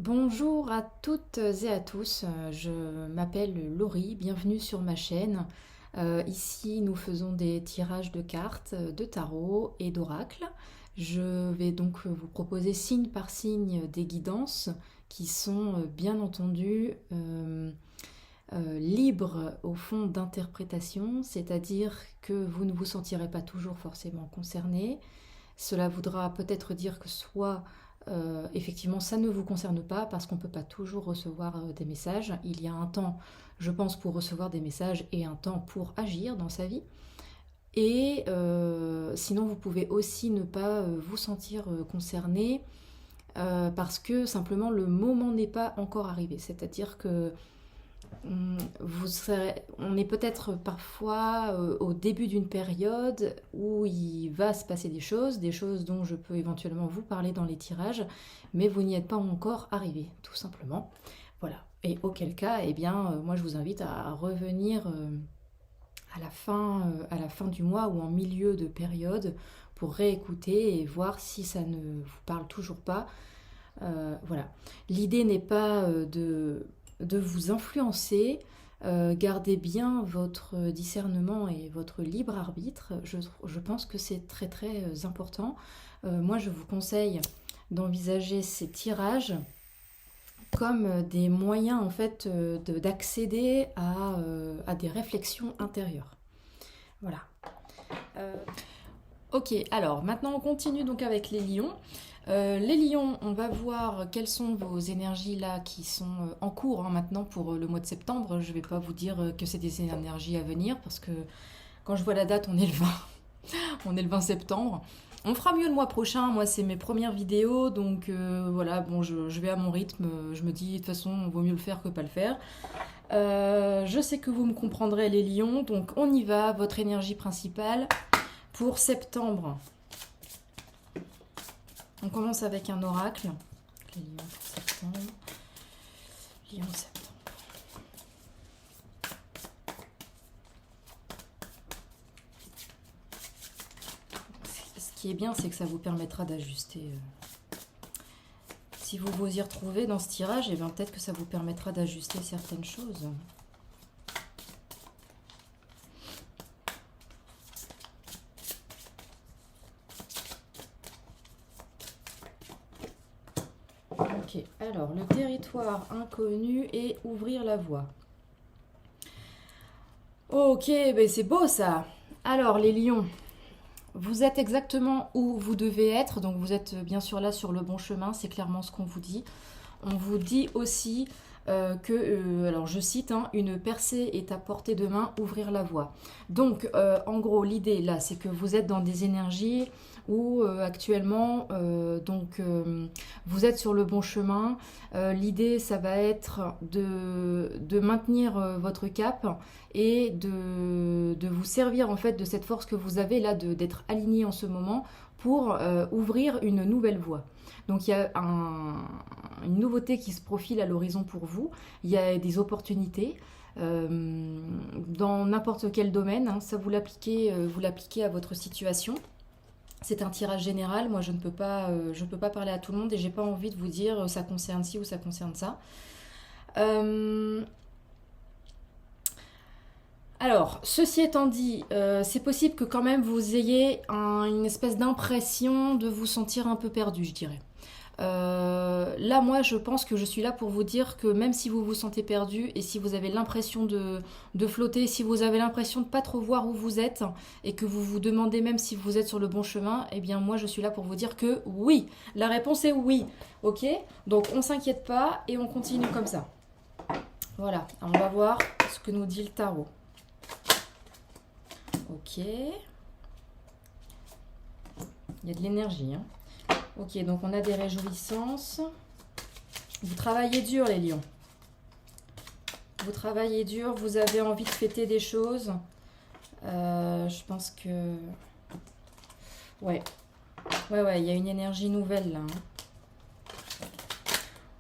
Bonjour à toutes et à tous, je m'appelle Laurie, bienvenue sur ma chaîne. Ici, nous faisons des tirages de cartes, de tarot et d'oracle. Je vais donc vous proposer signe par signe des guidances qui sont bien entendu libres au fond d'interprétation, c'est-à-dire que vous ne vous sentirez pas toujours forcément concerné. Cela voudra peut-être dire que soit effectivement ça ne vous concerne pas parce qu'on ne peut pas toujours recevoir des messages. Il y a un temps, je pense, pour recevoir des messages et un temps pour agir dans sa vie. Et sinon, vous pouvez aussi ne pas vous sentir concerné parce que simplement le moment n'est pas encore arrivé. C'est-à-dire que on est peut-être parfois au début d'une période où il va se passer des choses dont je peux éventuellement vous parler dans les tirages, mais vous n'y êtes pas encore arrivé, tout simplement. Voilà. Et auquel cas, eh bien, moi je vous invite à revenir à la fin du mois ou en milieu de période pour réécouter et voir si ça ne vous parle toujours pas. Voilà. L'idée n'est pas de vous influencer. Gardez bien votre discernement et votre libre arbitre. Je pense que c'est très très important. Moi, je vous conseille d'envisager ces tirages comme des moyens en fait d'accéder à des réflexions intérieures. Voilà. Euh, Ok, alors maintenant on continue donc avec les lions. Les lions, on va voir quelles sont vos énergies là qui sont en cours maintenant pour le mois de septembre. Je ne vais pas vous dire que c'est des énergies à venir parce que quand je vois la date, on est le 20, on est le 20 septembre. On fera mieux le mois prochain. Moi, c'est mes premières vidéos, donc voilà, bon, je vais à mon rythme. Je me dis de toute façon, il vaut mieux le faire que pas le faire. Je sais que vous me comprendrez les lions, donc on y va. Votre énergie principale pour septembre. On commence avec un oracle. Les lions pour septembre. Lions septembre. Ce qui est bien, c'est que ça vous permettra d'ajuster. Si vous vous y retrouvez dans ce tirage, et bien peut-être que ça vous permettra d'ajuster certaines choses. Ok, alors le territoire inconnu et ouvrir la voie. Ok, ben c'est beau ça. Alors les lions, vous êtes exactement où vous devez être, donc vous êtes bien sûr là sur le bon chemin, c'est clairement ce qu'on vous dit. On vous dit aussi alors je cite, hein, une percée est à portée de main, ouvrir la voie. Donc en gros l'idée là c'est que vous êtes dans des énergies où actuellement vous êtes sur le bon chemin. L'idée ça va être de maintenir votre cap et de vous servir en fait de cette force que vous avez là, d'être aligné en ce moment pour ouvrir une nouvelle voie. Donc il y a une nouveauté qui se profile à l'horizon pour vous, il y a des opportunités dans n'importe quel domaine, hein, ça vous l'appliquez à votre situation. C'est un tirage général, moi je ne peux pas parler à tout le monde et j'ai pas envie de vous dire ça concerne ci ou ça concerne ça. Alors, ceci étant dit, c'est possible que quand même vous ayez une espèce d'impression de vous sentir un peu perdu, je dirais. Là, moi, je pense que je suis là pour vous dire que même si vous vous sentez perdu et si vous avez l'impression de flotter, si vous avez l'impression de pas trop voir où vous êtes et que vous vous demandez même si vous êtes sur le bon chemin, eh bien, moi, je suis là pour vous dire que oui. La réponse est oui. Ok? Donc, on s'inquiète pas et on continue comme ça. Voilà. On va voir ce que nous dit le tarot. Ok. Il y a de l'énergie, hein. Ok, donc on a des réjouissances. Vous travaillez dur, les lions. Vous travaillez dur, vous avez envie de fêter des choses. Je pense que... Ouais. Ouais, il y a une énergie nouvelle, là. Hein.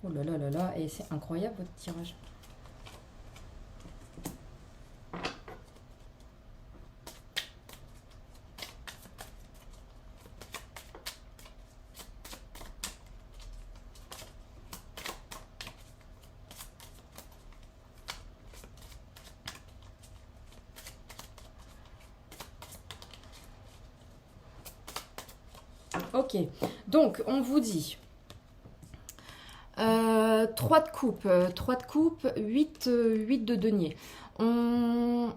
Oh là là là là, et c'est incroyable, votre tirage. Ok, donc on vous dit 3 de coupe, 8 de denier.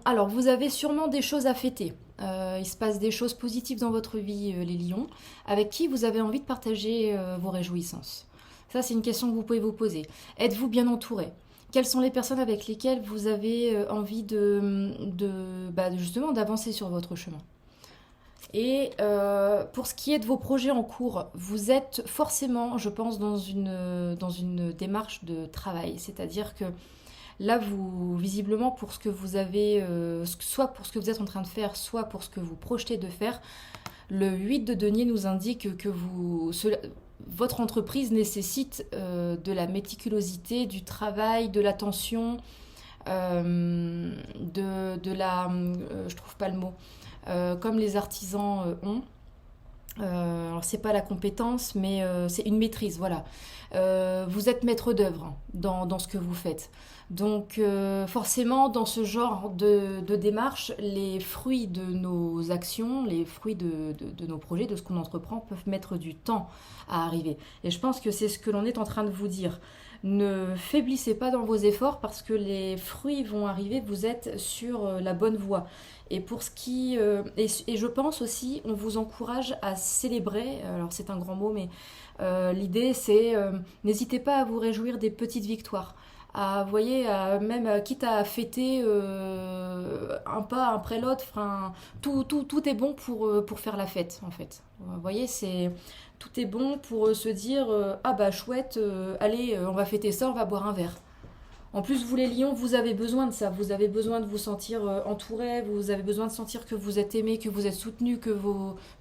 Alors, vous avez sûrement des choses à fêter. Il se passe des choses positives dans votre vie, les lions, avec qui vous avez envie de partager vos réjouissances. Ça, c'est une question que vous pouvez vous poser. Êtes-vous bien entouré? Quelles sont les personnes avec lesquelles vous avez envie justement d'avancer sur votre chemin? Et pour ce qui est de vos projets en cours, vous êtes forcément, je pense, dans une démarche de travail. C'est-à-dire que là, vous, visiblement, pour ce que vous avez, soit pour ce que vous êtes en train de faire, soit pour ce que vous projetez de faire, le 8 de denier nous indique que votre entreprise nécessite de la méticulosité, du travail, de l'attention, je trouve pas le mot, comme les artisans ont. Alors c'est pas la compétence, mais c'est une maîtrise, voilà. Vous êtes maître d'œuvre dans ce que vous faites. Donc forcément, dans ce genre de démarche, les fruits de nos actions, les fruits de nos projets, de ce qu'on entreprend, peuvent mettre du temps à arriver. Et je pense que c'est ce que l'on est en train de vous dire. Ne faiblissez pas dans vos efforts parce que les fruits vont arriver, vous êtes sur la bonne voie. Et pour ce qui et je pense aussi, on vous encourage à célébrer. Alors c'est un grand mot, mais l'idée c'est n'hésitez pas à vous réjouir des petites victoires. À, vous voyez, même quitte à fêter un pas après l'autre. Enfin, tout est bon pour faire la fête en fait. Vous voyez, tout est bon pour se dire ah bah chouette, allez, on va fêter ça, on va boire un verre. En plus, vous les lions, vous avez besoin de ça. Vous avez besoin de vous sentir entouré, vous avez besoin de sentir que vous êtes aimé, que vous êtes soutenu, que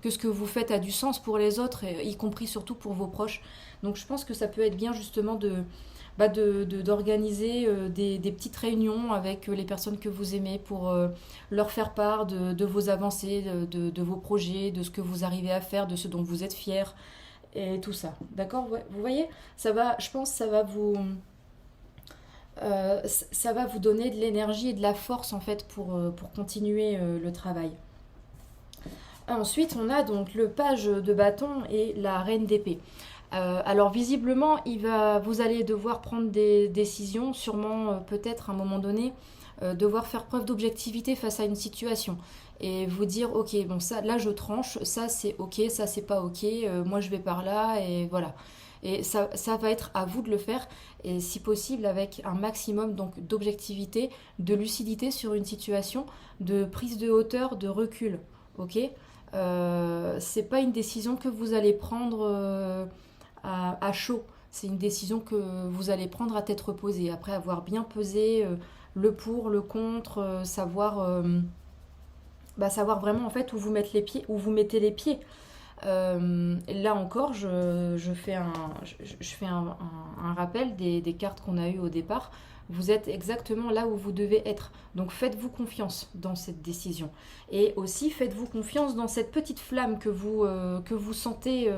ce que vous faites a du sens pour les autres, y compris surtout pour vos proches. Donc je pense que ça peut être bien justement d'organiser des petites réunions avec les personnes que vous aimez pour leur faire part de vos avancées, de vos projets, de ce que vous arrivez à faire, de ce dont vous êtes fiers et tout ça. D'accord? Vous voyez, je pense que ça va vous donner de l'énergie et de la force en fait pour continuer le travail. Ensuite, on a donc le page de bâton et la reine d'épée. Alors visiblement, vous allez devoir prendre des décisions, sûrement peut-être à un moment donné, devoir faire preuve d'objectivité face à une situation et vous dire ok, bon ça là je tranche, ça c'est ok, ça c'est pas ok, moi je vais par là et voilà. Et ça va être à vous de le faire et si possible avec un maximum donc d'objectivité, de lucidité sur une situation, de prise de hauteur, de recul, ok. C'est pas une décision que vous allez prendre à chaud. C'est une décision que vous allez prendre à tête reposée, après avoir bien pesé le pour, le contre, savoir vraiment en fait où vous mettez les pieds. Là encore, je fais un rappel des cartes qu'on a eues au départ. Vous êtes exactement là où vous devez être. Donc faites-vous confiance dans cette décision. Et aussi faites-vous confiance dans cette petite flamme que vous sentez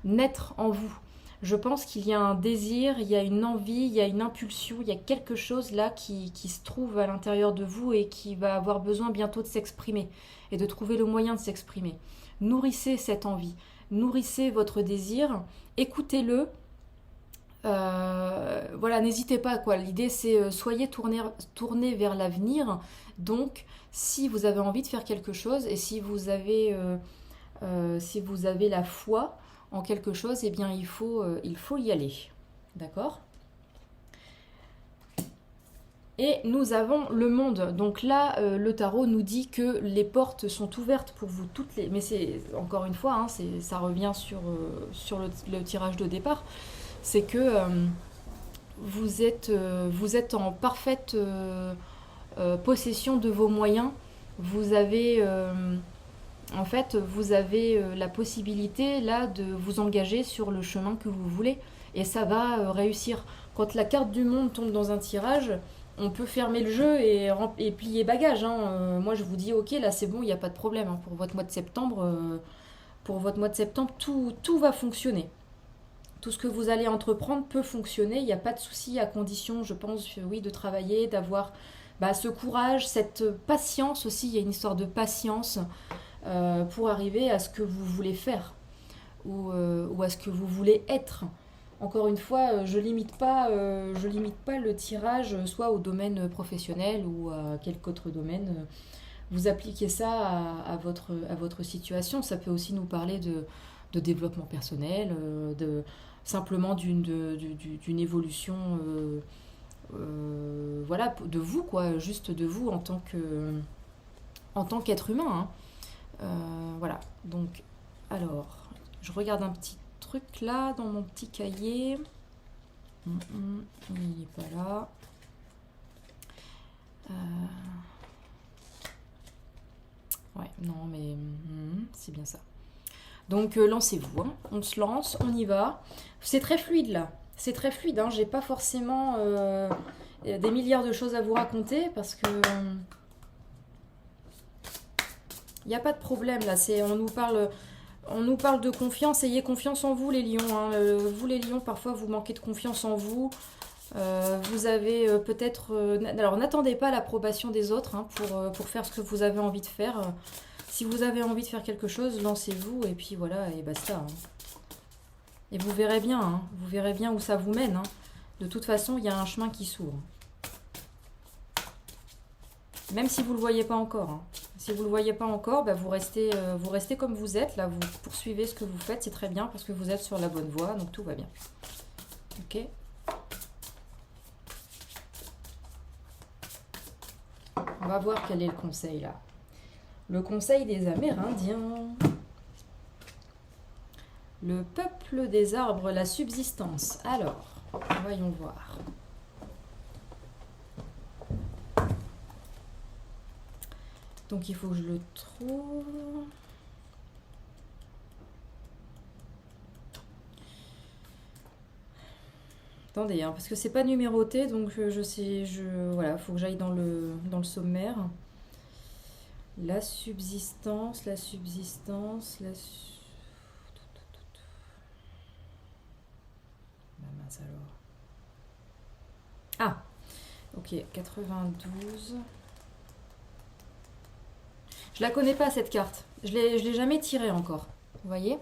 naître en vous. Je pense qu'il y a un désir, il y a une envie, il y a une impulsion, il y a quelque chose là qui se trouve à l'intérieur de vous et qui va avoir besoin bientôt de s'exprimer et de trouver le moyen de s'exprimer. Nourrissez cette envie, nourrissez votre désir, écoutez-le. Voilà, n'hésitez pas quoi. L'idée c'est soyez tournés vers l'avenir. Donc, si vous avez envie de faire quelque chose et si vous avez la foi en quelque chose, eh bien il faut y aller. D'accord ? Et nous avons le monde. Donc là, le tarot nous dit que les portes sont ouvertes pour vous toutes les... Mais c'est, encore une fois, ça revient sur le tirage de départ. C'est que vous êtes en parfaite possession de vos moyens. Vous avez la possibilité là de vous engager sur le chemin que vous voulez. Et ça va réussir. Quand la carte du monde tombe dans un tirage, on peut fermer le jeu et plier bagage. Moi, je vous dis, ok, là, c'est bon, il n'y a pas de problème. Pour votre mois de septembre, tout va fonctionner. Tout ce que vous allez entreprendre peut fonctionner. Il n'y a pas de souci, à condition, je pense, oui, de travailler, d'avoir ce courage, cette patience aussi. Il y a une histoire de patience pour arriver à ce que vous voulez faire. ou à ce que vous voulez être. Encore une fois, je limite pas le tirage soit au domaine professionnel ou à quelque autre domaine. Vous appliquez ça à votre situation. Ça peut aussi nous parler de développement personnel, simplement d'une évolution voilà, de vous, quoi, juste de vous en tant qu'être humain. Hein. Voilà, donc, alors, je regarde un petit truc là dans mon petit cahier. Il n'est pas là. Ouais, non, mais c'est bien ça. Donc, lancez-vous. Hein. On se lance, on y va. C'est très fluide là. C'est très fluide. Hein. J'ai pas forcément des milliards de choses à vous raconter parce que il n'y a pas de problème là. On nous parle de confiance. Ayez confiance en vous, les lions. Hein. Vous, les lions, parfois vous manquez de confiance en vous. Vous avez peut-être... alors, n'attendez pas l'approbation des autres hein, pour faire ce que vous avez envie de faire. Si vous avez envie de faire quelque chose, lancez-vous et puis voilà, et basta. Hein. Et vous verrez bien. Hein. Vous verrez bien où ça vous mène. Hein. De toute façon, il y a un chemin qui s'ouvre. Même si vous ne le voyez pas encore. Hein. Si vous ne le voyez pas encore, bah vous restez comme vous êtes. Là, vous poursuivez ce que vous faites. C'est très bien parce que vous êtes sur la bonne voie. Donc, tout va bien. Ok. On va voir quel est le conseil, là. Le conseil des Amérindiens. Le peuple des arbres, la subsistance. Alors, voyons voir. Donc, il faut que je le trouve. Attendez, hein, parce que c'est pas numéroté, donc voilà, faut que j'aille dans le sommaire. La subsistance. Bah mince alors. Ah, ok, 92. Je la connais pas cette carte. Je l'ai jamais tirée encore. Vous voyez ?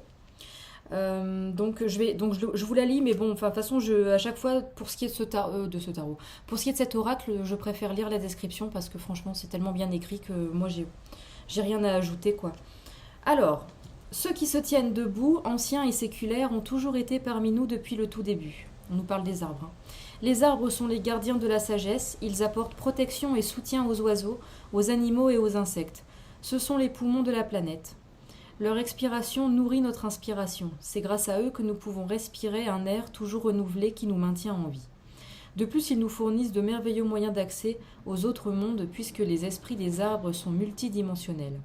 Donc je vous la lis, mais bon, enfin de toute façon, à chaque fois pour ce qui est de ce tarot, pour ce qui est de cet oracle, je préfère lire la description parce que franchement, c'est tellement bien écrit que moi j'ai rien à ajouter quoi. Alors, ceux qui se tiennent debout, anciens et séculaires, ont toujours été parmi nous depuis le tout début. On nous parle des arbres. Hein. Les arbres sont les gardiens de la sagesse. Ils apportent protection et soutien aux oiseaux, aux animaux et aux insectes. Ce sont les poumons de la planète. Leur expiration nourrit notre inspiration. C'est grâce à eux que nous pouvons respirer un air toujours renouvelé qui nous maintient en vie. De plus, ils nous fournissent de merveilleux moyens d'accès aux autres mondes puisque les esprits des arbres sont multidimensionnels.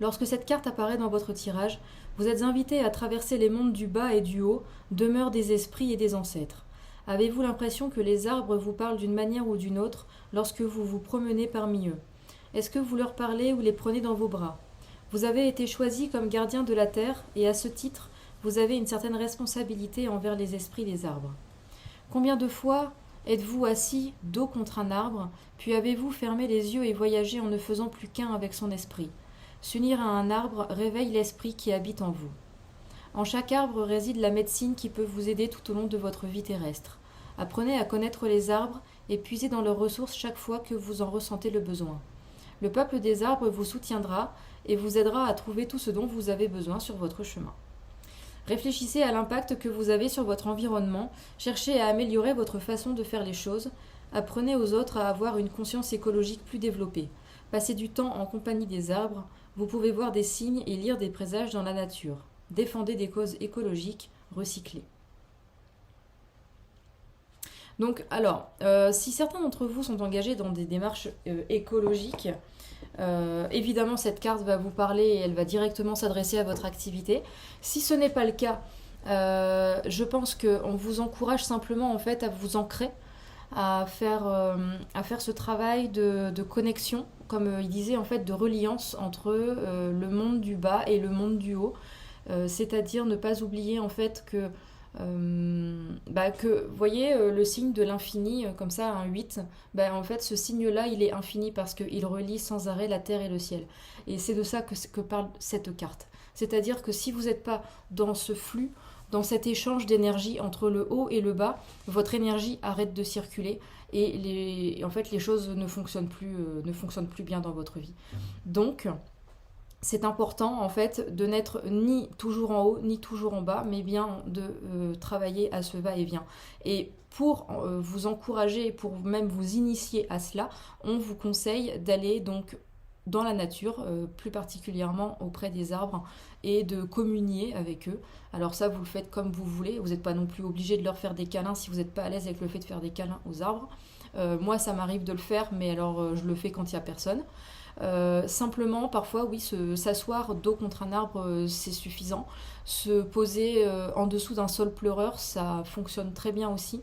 Lorsque cette carte apparaît dans votre tirage, vous êtes invité à traverser les mondes du bas et du haut, demeure des esprits et des ancêtres. Avez-vous l'impression que les arbres vous parlent d'une manière ou d'une autre lorsque vous vous promenez parmi eux ? Est-ce que vous leur parlez ou les prenez dans vos bras ? Vous avez été choisi comme gardien de la terre et à ce titre, vous avez une certaine responsabilité envers les esprits des arbres. Combien de fois êtes-vous assis dos contre un arbre, puis avez-vous fermé les yeux et voyagé en ne faisant plus qu'un avec son esprit ? S'unir à un arbre réveille l'esprit qui habite en vous. En chaque arbre réside la médecine qui peut vous aider tout au long de votre vie terrestre. Apprenez à connaître les arbres et puisez dans leurs ressources chaque fois que vous en ressentez le besoin. Le peuple des arbres vous soutiendra et vous aidera à trouver tout ce dont vous avez besoin sur votre chemin. Réfléchissez à l'impact que vous avez sur votre environnement, cherchez à améliorer votre façon de faire les choses, apprenez aux autres à avoir une conscience écologique plus développée. Passez du temps en compagnie des arbres, vous pouvez voir des signes et lire des présages dans la nature. Défendez des causes écologiques, recyclez. Donc, alors, si certains d'entre vous sont engagés dans des démarches écologiques, évidemment, cette carte va vous parler et elle va directement s'adresser à votre activité. Si ce n'est pas le cas, je pense qu'on vous encourage simplement en fait à vous ancrer, à faire ce travail de connexion, comme il disait en fait, de reliance entre le monde du bas et le monde du haut. C'est-à-dire ne pas oublier en fait que vous voyez le signe de l'infini comme ça, un 8, en fait ce signe là il est infini parce qu'il relie sans arrêt la terre et le ciel, et c'est de ça que parle cette carte. C'est-à-dire que si vous n'êtes pas dans ce flux, dans cet échange d'énergie entre le haut et le bas, votre énergie arrête de circuler et en fait les choses ne fonctionnent plus bien dans votre vie. Donc, c'est important en fait de n'être ni toujours en haut ni toujours en bas, mais bien de travailler à ce va-et-vient. Et pour vous encourager, pour même vous initier à cela, on vous conseille d'aller donc dans la nature, plus particulièrement auprès des arbres, et de communier avec eux. Alors ça, vous le faites comme vous voulez, vous n'êtes pas non plus obligé de leur faire des câlins si vous n'êtes pas à l'aise avec le fait de faire des câlins aux arbres. Moi, ça m'arrive de le faire, mais alors je le fais quand il n'y a personne. Simplement, parfois, oui, s'asseoir dos contre un arbre, c'est suffisant. Se poser en dessous d'un sol pleureur, ça fonctionne très bien aussi.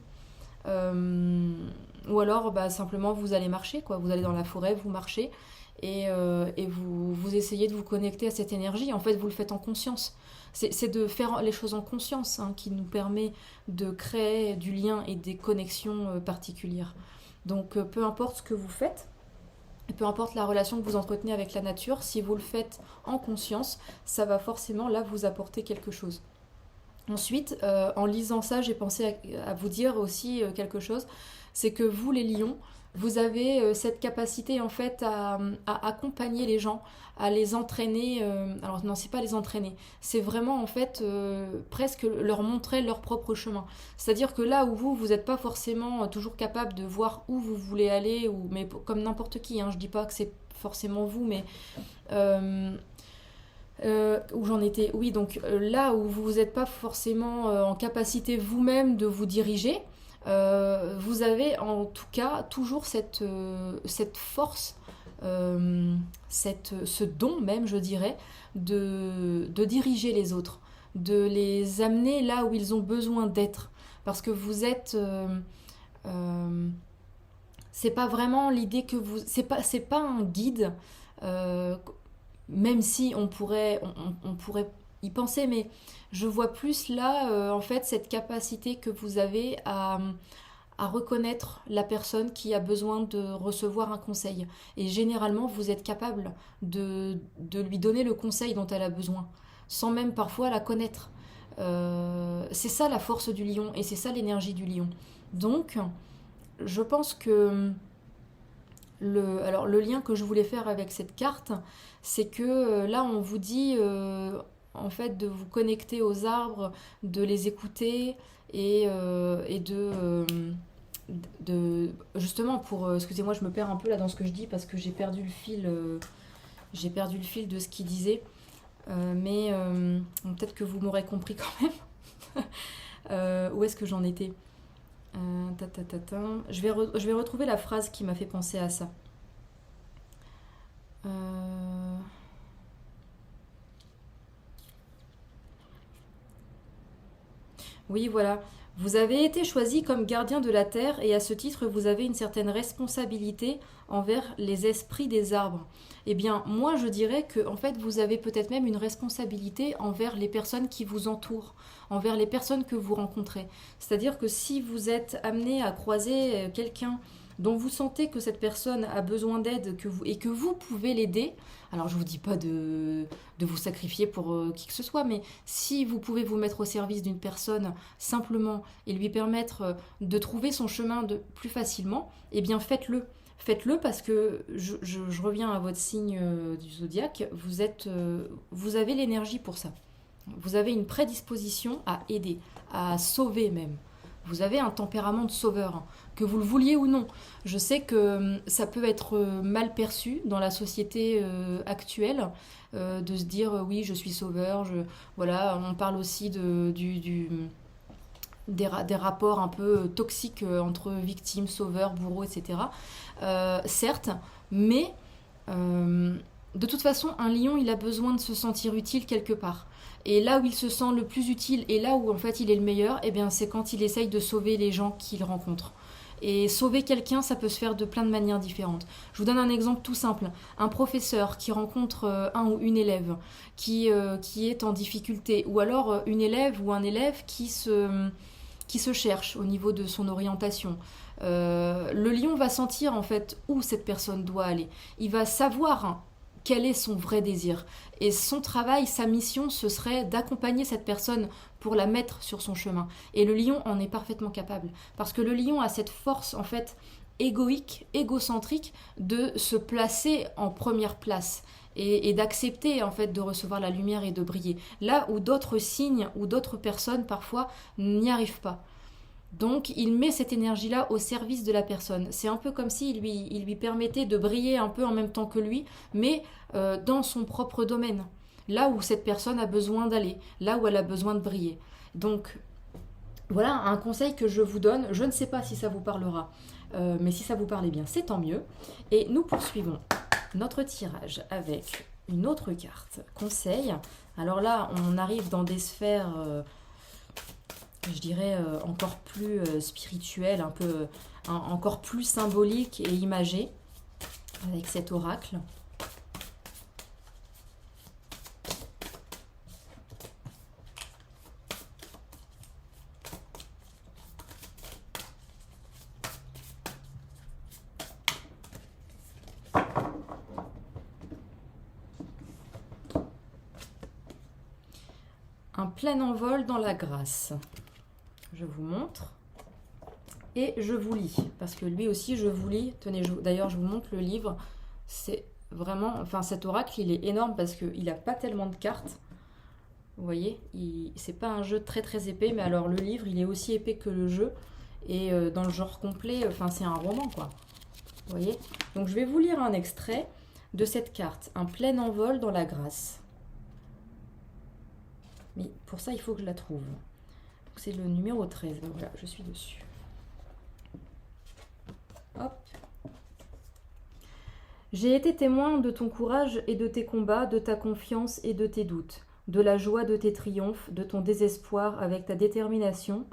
Ou alors, simplement, vous allez marcher, quoi. Vous allez dans la forêt, vous marchez, et vous essayez de vous connecter à cette énergie. En fait, vous le faites en conscience. C'est de faire les choses en conscience qui nous permet de créer du lien et des connexions particulières. Donc, peu importe ce que vous faites, et peu importe la relation que vous entretenez avec la nature, si vous le faites en conscience, ça va forcément là vous apporter quelque chose. Ensuite, en lisant ça, j'ai pensé à vous dire aussi quelque chose, c'est que vous les lions, vous avez cette capacité en fait à accompagner les gens, à les entraîner. Alors non, c'est pas les entraîner, c'est vraiment en fait presque leur montrer leur propre chemin. C'est-à-dire que là où vous n'êtes pas forcément toujours capable de voir où vous voulez aller, mais comme n'importe qui, je dis pas que c'est forcément vous, mais où j'en étais. Oui, donc là où vous n'êtes pas forcément en capacité vous-même de vous diriger, vous avez en tout cas toujours cette force, ce don même, je dirais, de diriger les autres, de les amener là où ils ont besoin d'être. Parce que vous êtes... c'est pas vraiment l'idée que vous... C'est pas un guide, même si on pourrait y penser, mais je vois plus là, en fait, cette capacité que vous avez à reconnaître la personne qui a besoin de recevoir un conseil. Et généralement, vous êtes capable de lui donner le conseil dont elle a besoin, sans même parfois la connaître. C'est ça la force du lion, et c'est ça l'énergie du lion. Donc, je pense que le lien que je voulais faire avec cette carte, c'est que là, on vous dit... en fait de vous connecter aux arbres, de les écouter et de justement pour excusez-moi, je me perds un peu là dans ce que je dis parce que j'ai perdu le fil de ce qu'il disait, mais peut-être que vous m'aurez compris quand même. Où est-ce que j'en étais? Je vais retrouver la phrase qui m'a fait penser à ça. Oui, voilà. Vous avez été choisi comme gardien de la terre et à ce titre, vous avez une certaine responsabilité envers les esprits des arbres. Eh bien, moi, je dirais que, en fait, vous avez peut-être même une responsabilité envers les personnes qui vous entourent, envers les personnes que vous rencontrez. C'est-à-dire que si vous êtes amené à croiser quelqu'un dont vous sentez que cette personne a besoin d'aide et que vous pouvez l'aider, alors je ne vous dis pas de vous sacrifier pour qui que ce soit, mais si vous pouvez vous mettre au service d'une personne simplement et lui permettre de trouver son chemin plus facilement, eh bien faites-le. Faites-le parce que je reviens à votre signe du zodiaque, vous avez l'énergie pour ça. Vous avez une prédisposition à aider, à sauver même. Vous avez un tempérament de sauveur, que vous le vouliez ou non. Je sais que ça peut être mal perçu dans la société actuelle, de se dire oui, je suis sauveur. Voilà, on parle aussi des rapports un peu toxiques entre victimes, sauveurs, bourreaux, etc. Certes, mais de toute façon, un lion, il a besoin de se sentir utile quelque part. Et là où il se sent le plus utile et là où en fait il est le meilleur, eh bien, c'est quand il essaye de sauver les gens qu'il rencontre. Et sauver quelqu'un, ça peut se faire de plein de manières différentes. Je vous donne un exemple tout simple. Un professeur qui rencontre un ou une élève qui est en difficulté, ou alors une élève ou un élève qui se cherche au niveau de son orientation. Le lion va sentir en fait où cette personne doit aller. Il va savoir quel est son vrai désir. Et son travail, sa mission, ce serait d'accompagner cette personne pour la mettre sur son chemin. Et le lion en est parfaitement capable. Parce que le lion a cette force, en fait, égoïque, égocentrique, de se placer en première place. Et d'accepter, en fait, de recevoir la lumière et de briller. Là où d'autres signes ou d'autres personnes, parfois, n'y arrivent pas. Donc, il met cette énergie-là au service de la personne. C'est un peu comme s'il lui permettait de briller un peu en même temps que lui, mais dans son propre domaine. Là où cette personne a besoin d'aller, là où elle a besoin de briller. Donc, voilà un conseil que je vous donne. Je ne sais pas si ça vous parlera, mais si ça vous parlait bien, c'est tant mieux. Et nous poursuivons notre tirage avec une autre carte. Conseil. Alors là, on arrive dans des sphères... je dirais encore plus spirituel, un peu encore plus symbolique et imagé avec cet oracle. Un plein envol dans la grâce. Je vous montre et je vous lis, parce que lui aussi je vous lis. Tenez, d'ailleurs je vous montre le livre. C'est vraiment, enfin cet oracle il est énorme parce qu'il n'a pas tellement de cartes. Vous voyez, c'est pas un jeu très très épais, mais alors le livre il est aussi épais que le jeu. Et dans le genre complet, enfin c'est un roman quoi. Vous voyez, donc je vais vous lire un extrait de cette carte, un plein envol dans la grâce. Mais pour ça il faut que je la trouve. C'est le numéro 13. Ben voilà, je suis dessus. Hop. J'ai été témoin de ton courage et de tes combats, de ta confiance et de tes doutes, de la joie de tes triomphes, de ton désespoir avec ta détermination,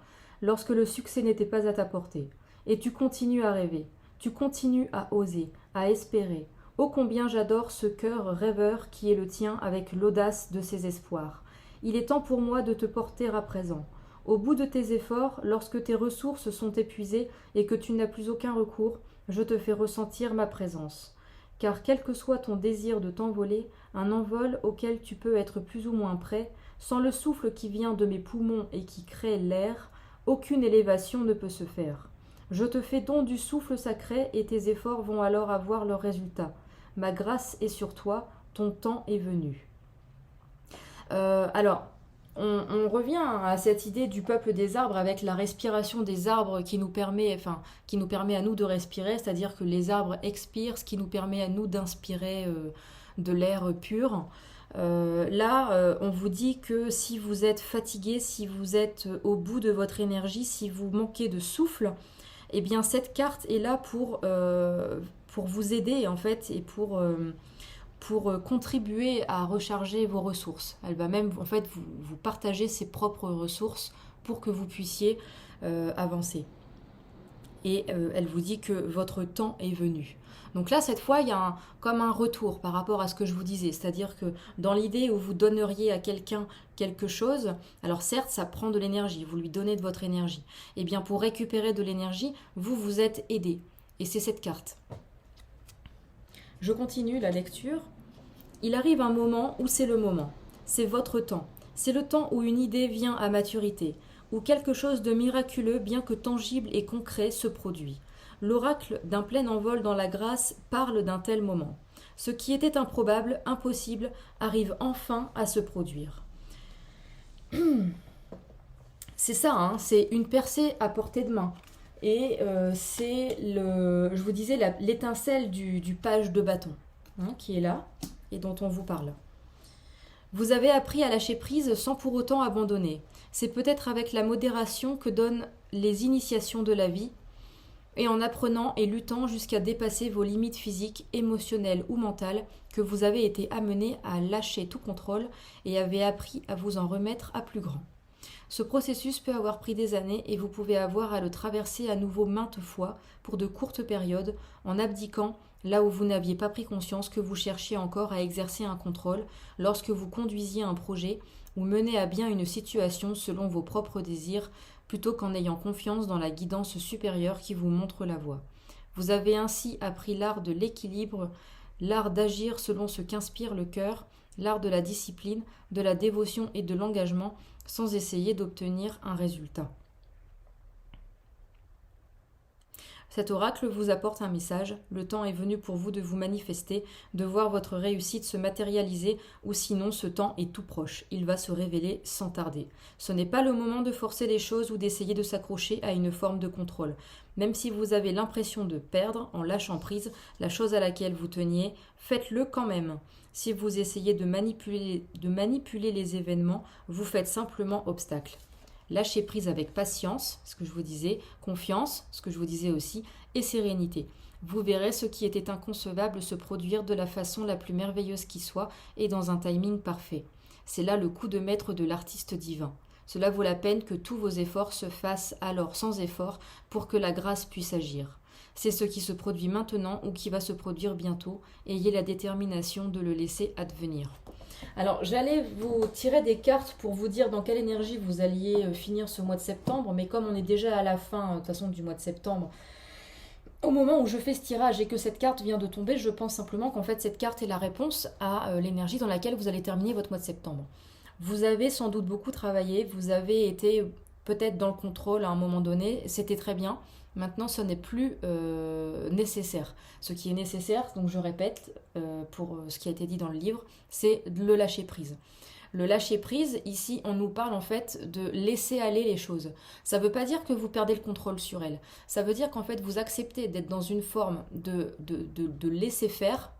lorsque le succès n'était pas à ta portée. Et tu continues à rêver, tu continues à oser, à espérer. Ô combien j'adore ce cœur rêveur qui est le tien avec l'audace de ses espoirs. Il est temps pour moi de te porter à présent. Au bout de tes efforts, lorsque tes ressources sont épuisées et que tu n'as plus aucun recours, je te fais ressentir ma présence. Car quel que soit ton désir de t'envoler, un envol auquel tu peux être plus ou moins prêt, sans le souffle qui vient de mes poumons et qui crée l'air, aucune élévation ne peut se faire. Je te fais don du souffle sacré et tes efforts vont alors avoir leur résultat. Ma grâce est sur toi, ton temps est venu. On revient à cette idée du peuple des arbres avec la respiration des arbres qui nous permet à nous de respirer, c'est-à-dire que les arbres expirent, ce qui nous permet à nous d'inspirer de l'air pur. On vous dit que si vous êtes fatigué, si vous êtes au bout de votre énergie, si vous manquez de souffle, eh bien cette carte est là pour vous aider en fait et pour contribuer à recharger vos ressources. Elle va même en fait vous partager ses propres ressources pour que vous puissiez avancer. Et elle vous dit que votre temps est venu. Donc là, cette fois, il y a comme un retour par rapport à ce que je vous disais. C'est-à-dire que dans l'idée où vous donneriez à quelqu'un quelque chose, alors certes, ça prend de l'énergie, vous lui donnez de votre énergie. Et bien pour récupérer de l'énergie, vous êtes aidé. Et c'est cette carte. Je continue la lecture. Il arrive un moment où c'est le moment. C'est votre temps. C'est le temps où une idée vient à maturité, où quelque chose de miraculeux, bien que tangible et concret, se produit. L'oracle d'un plein envol dans la grâce parle d'un tel moment. Ce qui était improbable, impossible, arrive enfin à se produire. C'est ça, hein, c'est une percée à portée de main. Et c'est, je vous disais, l'étincelle du page de bâton, hein, qui est là et dont on vous parle. Vous avez appris à lâcher prise sans pour autant abandonner. C'est peut-être avec la modération que donnent les initiations de la vie, et en apprenant et luttant jusqu'à dépasser vos limites physiques, émotionnelles ou mentales, que vous avez été amené à lâcher tout contrôle et avez appris à vous en remettre à plus grand. Ce processus peut avoir pris des années et vous pouvez avoir à le traverser à nouveau maintes fois pour de courtes périodes en abdiquant là où vous n'aviez pas pris conscience que vous cherchiez encore à exercer un contrôle lorsque vous conduisiez un projet ou menez à bien une situation selon vos propres désirs plutôt qu'en ayant confiance dans la guidance supérieure qui vous montre la voie. Vous avez ainsi appris l'art de l'équilibre l'art d'agir selon ce qu'inspire le cœur, l'art de la discipline, de la dévotion et de l'engagement, sans essayer d'obtenir un résultat. Cet oracle vous apporte un message. Le temps est venu pour vous de vous manifester, de voir votre réussite se matérialiser, ou sinon ce temps est tout proche. Il va se révéler sans tarder. Ce n'est pas le moment de forcer les choses ou d'essayer de s'accrocher à une forme de contrôle. Même si vous avez l'impression de perdre en lâchant prise la chose à laquelle vous teniez, faites-le quand même. Si vous essayez de manipuler les événements, vous faites simplement obstacle. Lâchez prise avec patience, ce que je vous disais, confiance, ce que je vous disais aussi, et sérénité. Vous verrez ce qui était inconcevable se produire de la façon la plus merveilleuse qui soit et dans un timing parfait. C'est là le coup de maître de l'artiste divin. Cela vaut la peine que tous vos efforts se fassent alors sans effort pour que la grâce puisse agir. C'est ce qui se produit maintenant ou qui va se produire bientôt. Ayez la détermination de le laisser advenir. Alors, j'allais vous tirer des cartes pour vous dire dans quelle énergie vous alliez finir ce mois de septembre, mais comme on est déjà à la fin, de toute façon, du mois de septembre, au moment où je fais ce tirage et que cette carte vient de tomber, je pense simplement qu'en fait, cette carte est la réponse à l'énergie dans laquelle vous allez terminer votre mois de septembre. Vous avez sans doute beaucoup travaillé, vous avez été peut-être dans le contrôle à un moment donné, c'était très bien. Maintenant, ce n'est plus nécessaire. Ce qui est nécessaire, donc je répète, pour ce qui a été dit dans le livre, c'est le lâcher prise. Le lâcher prise, ici, on nous parle en fait de laisser aller les choses. Ça ne veut pas dire que vous perdez le contrôle sur elles. Ça veut dire qu'en fait, vous acceptez d'être dans une forme de laisser faire,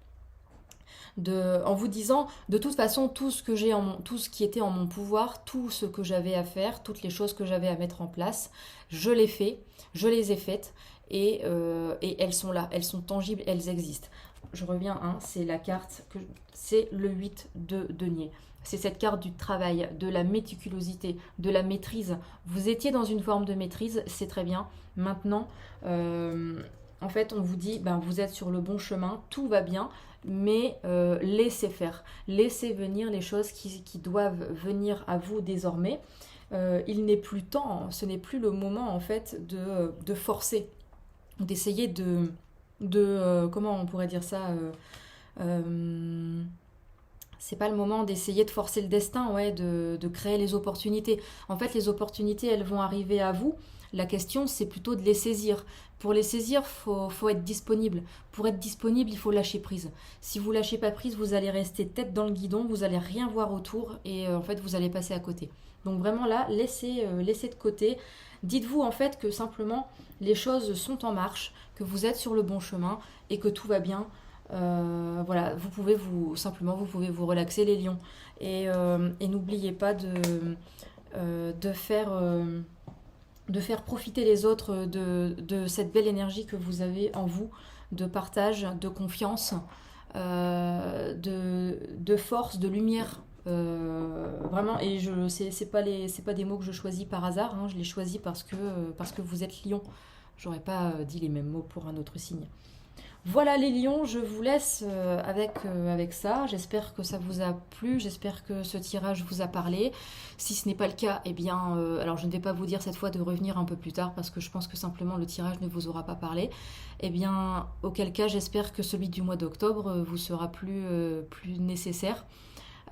en vous disant de toute façon tout ce qui était en mon pouvoir, tout ce que j'avais à faire, toutes les choses que j'avais à mettre en place, je les fais, je les ai faites et elles sont là, elles sont tangibles, elles existent. Je reviens, c'est la carte, c'est le 8 de denier. C'est cette carte du travail, de la méticulosité, de la maîtrise. Vous étiez dans une forme de maîtrise, c'est très bien. Maintenant, en fait, on vous dit, vous êtes sur le bon chemin, tout va bien, mais laissez faire. Laissez venir les choses qui doivent venir à vous désormais. Il n'est plus temps, ce n'est plus le moment en fait de forcer, d'essayer comment on pourrait dire ça c'est pas le moment d'essayer de forcer le destin, de créer les opportunités. En fait, les opportunités, elles vont arriver à vous. La question, c'est plutôt de les saisir. Pour les saisir, faut être disponible. Pour être disponible, il faut lâcher prise. Si vous lâchez pas prise, vous allez rester tête dans le guidon, vous allez rien voir autour et en fait, vous allez passer à côté. Donc vraiment là, laissez de côté. Dites-vous en fait que simplement, les choses sont en marche, que vous êtes sur le bon chemin et que tout va bien. Voilà, vous pouvez vous relaxer les lions et n'oubliez pas de faire profiter les autres de cette belle énergie que vous avez en vous, de partage, de confiance, de force, de lumière. Vraiment, et c'est pas des mots que je choisis par hasard, je les choisis parce que vous êtes lion. J'aurais pas dit les mêmes mots pour un autre signe. Voilà les lions, je vous laisse avec ça. J'espère que ça vous a plu, j'espère que ce tirage vous a parlé. Si ce n'est pas le cas, alors je ne vais pas vous dire cette fois de revenir un peu plus tard parce que je pense que simplement le tirage ne vous aura pas parlé. Auquel cas, j'espère que celui du mois d'octobre vous sera plus nécessaire.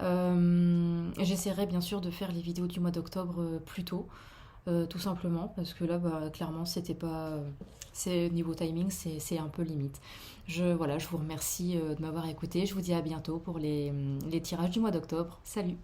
J'essaierai bien sûr de faire les vidéos du mois d'octobre plus tôt. Tout simplement parce que là clairement c'était pas c'est niveau timing c'est un peu limite. Je vous remercie de m'avoir écouté, je vous dis à bientôt pour les tirages du mois d'octobre. Salut.